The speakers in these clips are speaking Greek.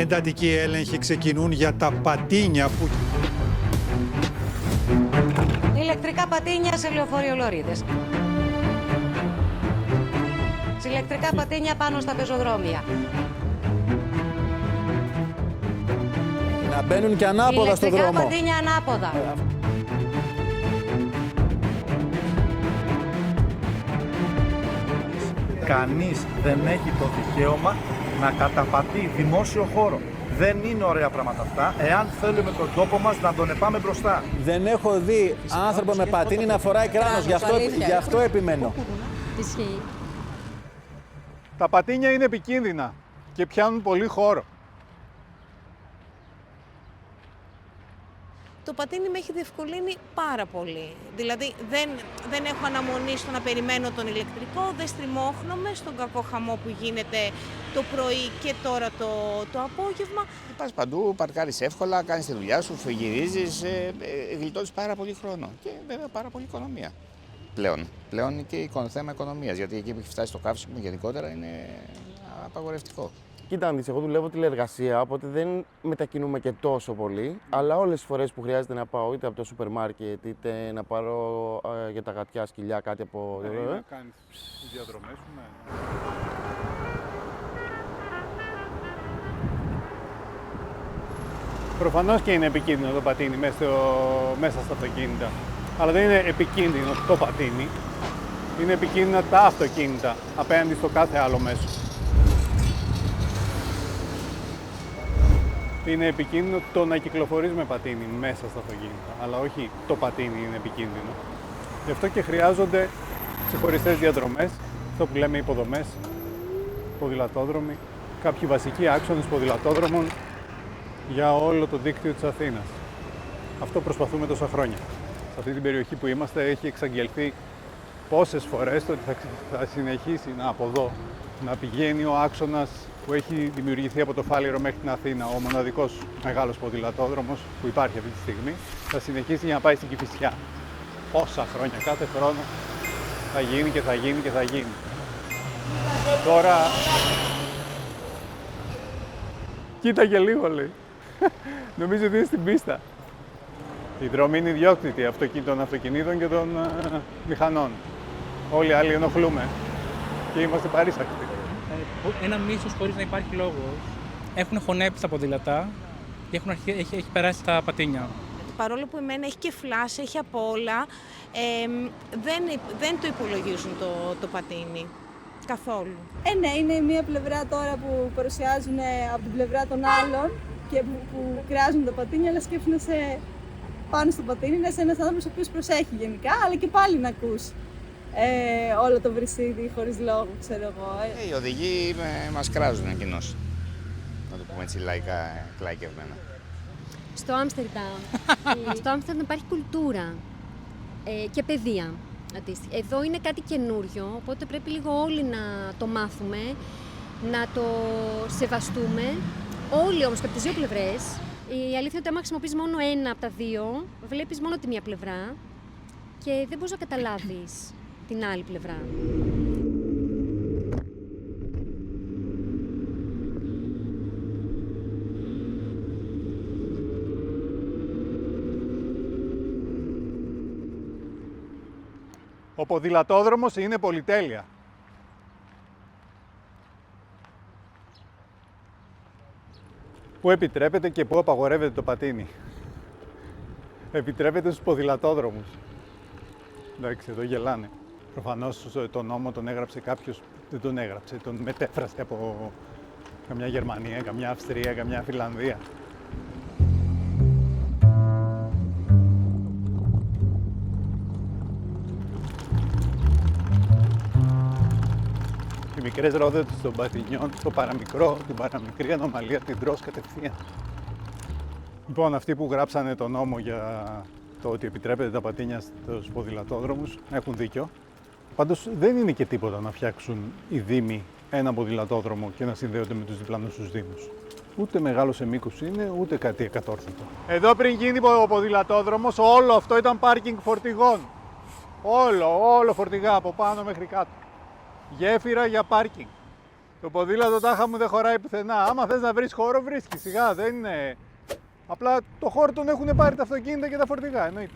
Εντατικοί έλεγχοι ξεκινούν για τα πατίνια που... Ηλεκτρικά πατίνια σε λεωφορείο Λωρίδες. Ηλεκτρικά πατίνια πάνω στα πεζοδρόμια. Να μπαίνουν και ανάποδα στο δρόμο. Ηλεκτρικά πατίνια ανάποδα. Κανείς δεν έχει το δικαίωμα να καταπατεί δημόσιο χώρο. Δεν είναι ωραία πράγματα αυτά, εάν θέλουμε τον τόπο μας να τον πάμε μπροστά. Δεν έχω δει άνθρωπο με πατίνι να φοράει κράνος, γι' αυτό επιμένω. Ισχύει. Τα πατίνια είναι επικίνδυνα και πιάνουν πολύ χώρο. Το πατίνι με έχει διευκολύνει πάρα πολύ. Δηλαδή δεν έχω αναμονή στο να περιμένω τον ηλεκτρικό, δεν στριμώχνομαι στον κακό χαμό που γίνεται το πρωί και τώρα το απόγευμα. Πας παντού, παρκάρεις εύκολα, κάνεις τη δουλειά σου, γυρίζεις, γλιτώνεις πάρα πολύ χρόνο και βέβαια πάρα πολύ οικονομία. Πλέον είναι και θέμα οικονομίας, γιατί εκεί που έχει φτάσει το καύσιμο γενικότερα είναι απαγορευτικό. Κοίτα, αν δεις, εγώ δουλεύω τηλεεργασία, οπότε δεν μετακινούμε και τόσο πολύ. Αλλά όλες τις φορές που χρειάζεται να πάω είτε από το σούπερ μάρκετ, είτε να πάρω για τα γατιά σκυλιά κάτι από... Να κάνεις τις διαδρομές σου, ναι. Προφανώς και είναι επικίνδυνο το πατίνι μέσα στα αυτοκίνητα. Αλλά δεν είναι επικίνδυνο το πατίνι. Είναι επικίνδυνα τα αυτοκίνητα απέναντι στο κάθε άλλο μέσο. Είναι επικίνδυνο το να κυκλοφορείς με πατίνι μέσα στα αυτοκίνητα, αλλά όχι το πατίνι είναι επικίνδυνο. Γι' αυτό και χρειάζονται ξεχωριστές διαδρομές, αυτό που λέμε υποδομές, ποδηλατόδρομοι, κάποιοι βασικοί άξονες ποδηλατόδρομων για όλο το δίκτυο της Αθήνας. Αυτό προσπαθούμε τόσα χρόνια. Σε αυτή την περιοχή που είμαστε έχει εξαγγελθεί πόσες φορές ότι θα συνεχίσει από εδώ να πηγαίνει ο άξονας που έχει δημιουργηθεί από το Φάληρο μέχρι την Αθήνα, ο μοναδικός μεγάλος ποδηλατόδρομος που υπάρχει αυτή τη στιγμή, θα συνεχίσει για να πάει στην Κηφισιά. Πόσα χρόνια, κάθε χρόνο θα γίνει και θα γίνει και θα γίνει. Τώρα... Κοίτα και λίγο, λέει. Νομίζω ότι είναι στην πίστα. Οι δρόμοι είναι ιδιόκτητοι των αυτοκινήτων και των μηχανών. Όλοι οι άλλοι ενοχλούμε και είμαστε παρήσακτοι. Ένα μίσος χωρίς να υπάρχει λόγος. Έχουν χωνέψει τα ποδήλατα και έχει περάσει τα πατίνια. Παρόλο που εμένα έχει και φλάς, έχει απ' όλα, δεν το υπολογίζουν το πατίνι. Καθόλου. Ναι, είναι μία πλευρά τώρα που παρουσιάζουν από την πλευρά των άλλων και που κράζουν τα πατίνια, αλλά σκέφτονται πάνω στο πατίνι. Είναι ένας άνθρωπος ο οποίος προσέχει γενικά, αλλά και πάλι να ακούς όλο το βρυσίδι χωρίς λόγο, ξέρω εγώ. Οι οδηγοί μας κράζουν κοινώς. Να το πούμε έτσι λαϊκευμένα. Στο Άμστερνταμ υπάρχει κουλτούρα και παιδεία. Εδώ είναι κάτι καινούριο, οπότε πρέπει λίγο όλοι να το μάθουμε, να το σεβαστούμε. Όλοι όμως και από τις δύο πλευρές. Η αλήθεια είναι ότι άμα χρησιμοποιείς μόνο ένα από τα δύο, βλέπεις μόνο τη μία πλευρά και δεν μπορείς να καταλάβεις την άλλη πλευρά. Ο ποδηλατόδρομος είναι πολυτέλεια. Πού επιτρέπεται και πού απαγορεύεται το πατίνι. Επιτρέπεται στους ποδηλατόδρομους. Εντάξει, εδώ γελάνε. Προφανώς τον νόμο τον έγραψε κάποιος, δεν τον έγραψε, τον μετέφρασε από καμιά Γερμανία, καμιά Αυστρία, καμιά Φιλανδία. Οι μικρές ρόδες των πατινιών, το παραμικρό, την παραμικρή ανομαλία την τρως κατευθείαν. Λοιπόν, αυτοί που γράψανε τον νόμο για το ότι επιτρέπεται τα πατίνια στους ποδηλατόδρομους έχουν δίκιο. Πάντως δεν είναι και τίποτα να φτιάξουν οι δήμοι ένα ποδηλατόδρομο και να συνδέονται με τους διπλανούς τους δήμους. Ούτε μεγάλο σε μήκος είναι, ούτε κάτι εκατόρθωτο. Εδώ πριν γίνει ο ποδηλατόδρομος, όλο αυτό ήταν πάρκινγκ φορτηγών. Όλο φορτηγά από πάνω μέχρι κάτω. Γέφυρα για πάρκινγκ. Το ποδήλατο τάχα μου δεν χωράει πουθενά. Άμα θες να βρεις χώρο, βρίσκεις. Σιγά, δεν είναι. Απλά το χώρο τον έχουν πάρει τα αυτοκίνητα και τα φορτηγά, εννοείται.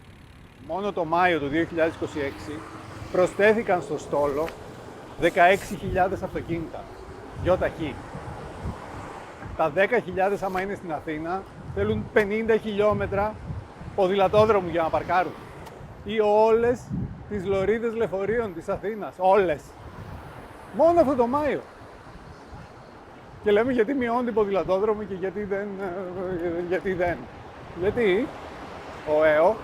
Μόνο το Μάιο του 2026 προσθέθηκαν στο στόλο 16.000 αυτοκίνητα. ΙΧ. Τα 10.000 άμα είναι στην Αθήνα θέλουν 50 χιλιόμετρα ποδηλατόδρομου για να παρκάρουν. Ή όλες τις λωρίδες λεωφορείων της Αθήνας. Όλες. Μόνο αυτό το Μάιο. Και λέμε γιατί μειώνει την ποδηλατόδρομο και γιατί δεν. Γιατί ο ΕΟ,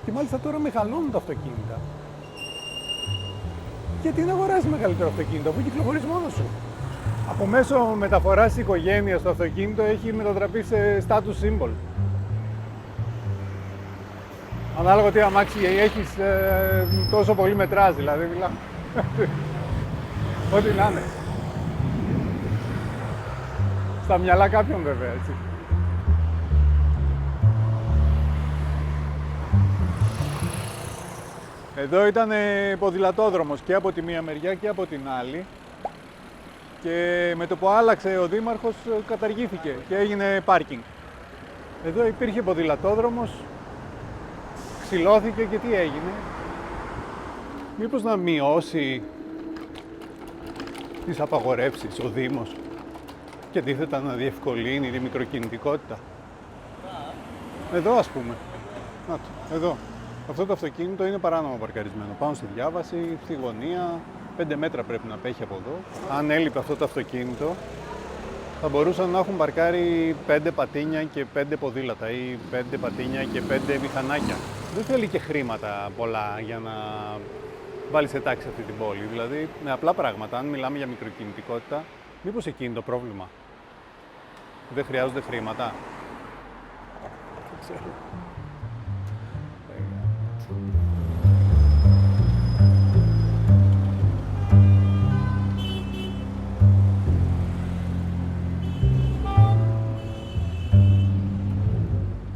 και μάλιστα τώρα μεγαλώνουν τα αυτοκίνητα. Γιατί να αγοράσει μεγαλύτερο αυτοκίνητο, αφού κυκλοφορείς μόνος σου. Από μέσω μεταφοράς οικογένειας το αυτοκίνητο έχει μετατραπεί σε status symbol. Ανάλογα τι αμάξι έχεις, τόσο πολύ μετράς, δηλαδή μιλάμε. Ό,τι να είναι. Στα μυαλά κάποιον βέβαια, έτσι. Εδώ ήταν ποδηλατόδρομος και από τη μία μεριά και από την άλλη. Και με το που άλλαξε ο δήμαρχος καταργήθηκε και έγινε πάρκινγκ. Εδώ υπήρχε ποδηλατόδρομος, ξυλώθηκε και τι έγινε. Μήπως να μειώσει τις απαγορεύσεις ο Δήμος και αντίθετα να διευκολύνει τη μικροκινητικότητα. Εδώ ας πούμε. Να το, εδώ. Αυτό το αυτοκίνητο είναι παράνομα παρκαρισμένο. Πάνω στη διάβαση, στη γωνία, 5 μέτρα πρέπει να απέχει από εδώ. Αν έλειπε αυτό το αυτοκίνητο, θα μπορούσαν να έχουν παρκάρει 5 πατίνια και 5 ποδήλατα ή 5 πατίνια και 5 μηχανάκια. Δεν θέλει και χρήματα πολλά για να βάλει σε τάξη αυτή την πόλη. Δηλαδή, με απλά πράγματα, αν μιλάμε για μικροκινητικότητα, μήπως εκεί είναι το πρόβλημα. Δεν χρειάζονται χρήματα. Δεν ξέρω.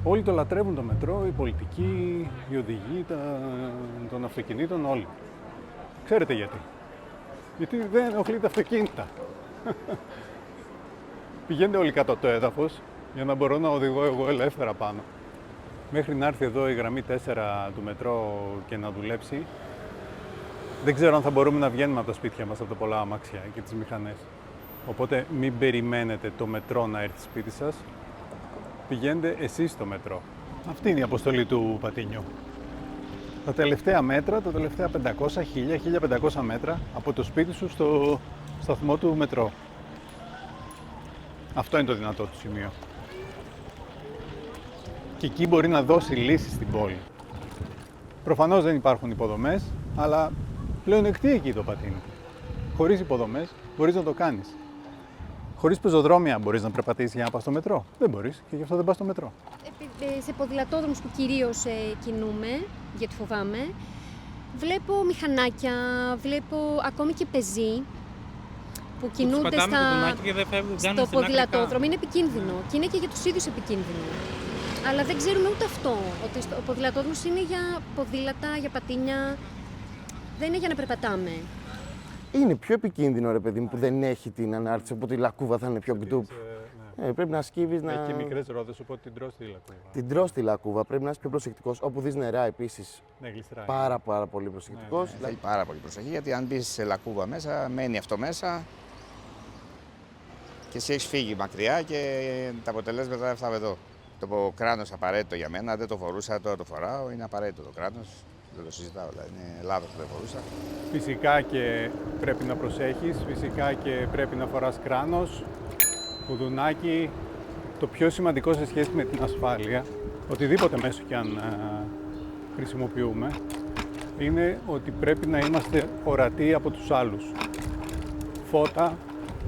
Όλοι το λατρεύουν το μετρό, οι πολιτικοί, οι οδηγοί των αυτοκινήτων, όλοι. Ξέρετε γιατί. Γιατί δεν ενοχλεί τα αυτοκίνητα. Πηγαίνετε όλοι κάτω από το έδαφος για να μπορώ να οδηγώ εγώ ελεύθερα πάνω. Μέχρι να έρθει εδώ η γραμμή 4 του μετρό και να δουλέψει, δεν ξέρω αν θα μπορούμε να βγαίνουμε από τα σπίτια μας από τα πολλά αμάξια και τις μηχανές. Οπότε μην περιμένετε το μετρό να έρθει σπίτι σας. Πηγαίνετε εσείς στο μετρό. Αυτή είναι η αποστολή του Πατίνιου. Τα τελευταία μέτρα, τα τελευταία 500, 1000, 1500 μέτρα από το σπίτι σου στο σταθμό του μετρό. Αυτό είναι το δυνατό του σημείο. Και εκεί μπορεί να δώσει λύσεις στην πόλη. Προφανώς δεν υπάρχουν υποδομές, αλλά πλέον εκτεί εκεί το πατίνι. Χωρίς υποδομές μπορείς να το κάνεις. Χωρίς πεζοδρόμια μπορείς να περπατήσεις για να πας στο μετρό. Δεν μπορείς και γι' αυτό δεν πας στο μετρό. Σε ποδηλατόδρομους που κυρίως κινούμε, γιατί φοβάμαι, βλέπω μηχανάκια, βλέπω ακόμη και πεζοί που κινούνται στο ποδηλατόδρομο. Είναι επικίνδυνο και είναι και για τους ίδιους επικίνδυνο. Αλλά δεν ξέρουμε ούτε αυτό, ότι ο ποδηλατόδρομος είναι για ποδήλατα, για πατίνια, δεν είναι για να περπατάμε. Είναι πιο επικίνδυνο, ρε παιδί μου, που δεν έχει την ανάρτηση, οπότε η λακκούβα θα είναι πιο μπιτούπ. Πρέπει να σκύβεις να... Έχει και μικρές ρόδες, οπότε την τρως τη λακκούβα. Την τρως τη λακκούβα, πρέπει να είσαι πιο προσεκτικός. Όπου δεις νερά επίσης, γλιστράει. πάρα πολύ προσεκτικός. Θέλει πάρα πολύ προσοχή, γιατί αν μπεις σε λακκούβα μέσα, μένει αυτό μέσα και εσύ έχεις φύγει μακριά και τα αποτελέσματα αυτά εδώ. Το κράνος απαραίτητο για μένα, δεν το φορούσα, τώρα το φοράω, είναι απαραίτητο το κράνος. Δεν το συζητάω, δηλαδή είναι λάθος που δεν φορούσα. Φυσικά και πρέπει να προσέχεις, φυσικά και πρέπει να φοράς κράνος, κουδουνάκι. Το πιο σημαντικό σε σχέση με την ασφάλεια, οτιδήποτε μέσο και αν χρησιμοποιούμε, είναι ότι πρέπει να είμαστε ορατοί από τους άλλους. Φώτα,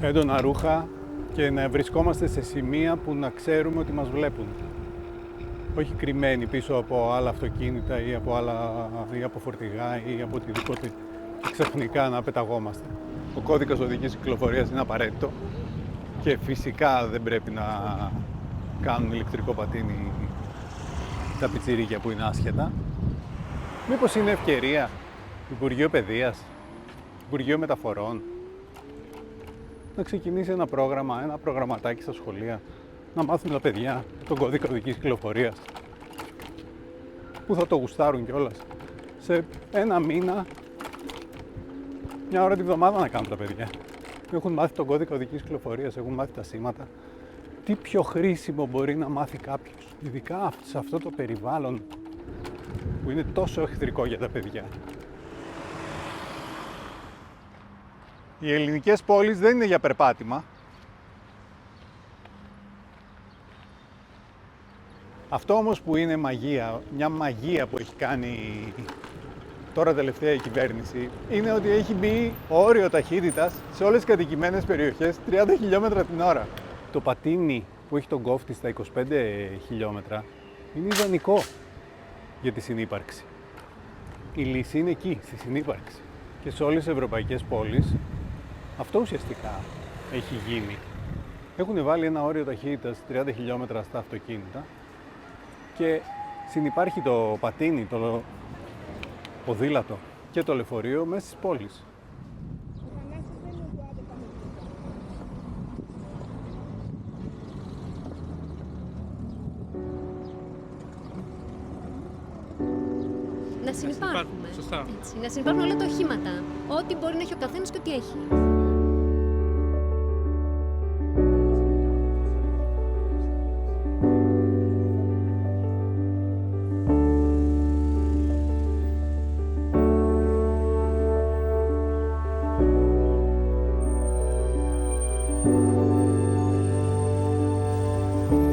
έντονα ρούχα και να βρισκόμαστε σε σημεία που να ξέρουμε ότι μας βλέπουν. Όχι κρυμμένοι πίσω από άλλα αυτοκίνητα ή από φορτηγά ή από οτιδήποτε και ξαφνικά να πεταγόμαστε. Ο κώδικας οδικής κυκλοφορίας είναι απαραίτητο και φυσικά δεν πρέπει να κάνουν ηλεκτρικό πατίνι τα πιτσιρίκια που είναι άσχετα. Μήπως είναι ευκαιρία Υπουργείο Παιδείας, Υπουργείο Μεταφορών, να ξεκινήσει ένα πρόγραμμα, ένα προγραμματάκι στα σχολεία, να μάθουν τα παιδιά τον κώδικα οδικής κυκλοφορίας, που θα το γουστάρουν κιόλας. Σε ένα μήνα, μια ώρα τη βδομάδα να κάνουν τα παιδιά. Έχουν μάθει τον κώδικα οδικής κυκλοφορίας, έχουν μάθει τα σήματα. Τι πιο χρήσιμο μπορεί να μάθει κάποιος, ειδικά σε αυτό το περιβάλλον που είναι τόσο εχθρικό για τα παιδιά. Οι ελληνικές πόλεις δεν είναι για περπάτημα. Αυτό όμως που είναι μαγεία, μια μαγεία που έχει κάνει τώρα τελευταία η κυβέρνηση, είναι ότι έχει μπει όριο ταχύτητας σε όλες τις κατοικημένες περιοχές 30 χιλιόμετρα την ώρα. Το πατίνι που έχει τον κόφτη στα 25 χιλιόμετρα είναι ιδανικό για τη συνύπαρξη. Η λύση είναι εκεί, στη συνύπαρξη. Και σε όλες τις ευρωπαϊκές πόλεις αυτό ουσιαστικά έχει γίνει. Έχουν βάλει ένα όριο ταχύτητας 30 χιλιόμετρα στα αυτοκίνητα και συνυπάρχει το πατίνι, το ποδήλατο και το λεωφορείο μέσα στις πόλεις. Να συνυπάρχουμε. Σωστά. Έτσι, να συνυπάρχουν όλα τα οχήματα. Ό,τι μπορεί να έχει ο καθένας και ό,τι έχει.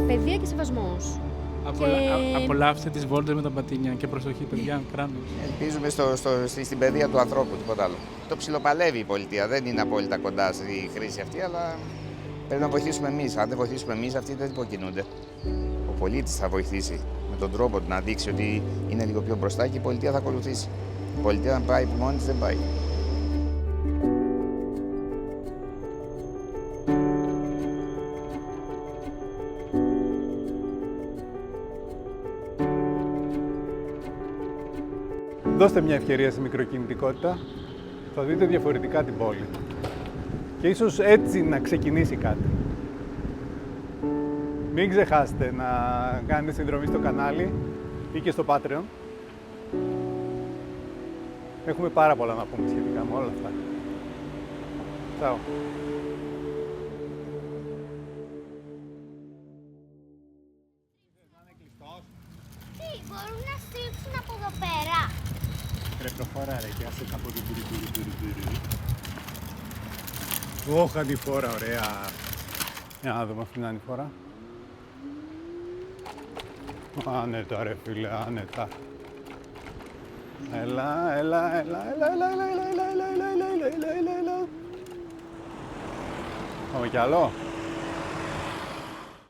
Παιδεία και σεβασμός. Απολαύστε τις βόλτες με τα πατίνια και προσοχή, παιδιά, κράνος. Ελπίζουμε στην παιδεία του ανθρώπου, τίποτα άλλο. Το ψιλοπαλεύει η πολιτεία. Δεν είναι απόλυτα κοντά στη χρήση αυτή, αλλά πρέπει να βοηθήσουμε εμείς. Αν δεν βοηθήσουμε εμείς, αυτοί δεν υποκινούνται. Ο πολίτης θα βοηθήσει με τον τρόπο του να δείξει ότι είναι λίγο πιο μπροστά και η πολιτεία θα ακολουθήσει. Η πολιτεία να πάει που μόνη της δεν πάει. Δώστε μια ευκαιρία στη μικροκινητικότητα, θα δείτε διαφορετικά την πόλη. Και ίσως έτσι να ξεκινήσει κάτι. Μην ξεχάσετε να κάνετε συνδρομή στο κανάλι ή και στο Patreon. Έχουμε πάρα πολλά να πούμε σχετικά με όλα αυτά. Τσάου. Μπορούν να στρίψουν από εδώ πέρα. Ρε προχώρα ρε και άσε από την πουρι. Ωχ, αντιφόρα, ωραία. Για να δούμε αυτήν την ανηφόρα. Άνετα ρε φίλε, άνετα. Έλα. Πάμε κι άλλο.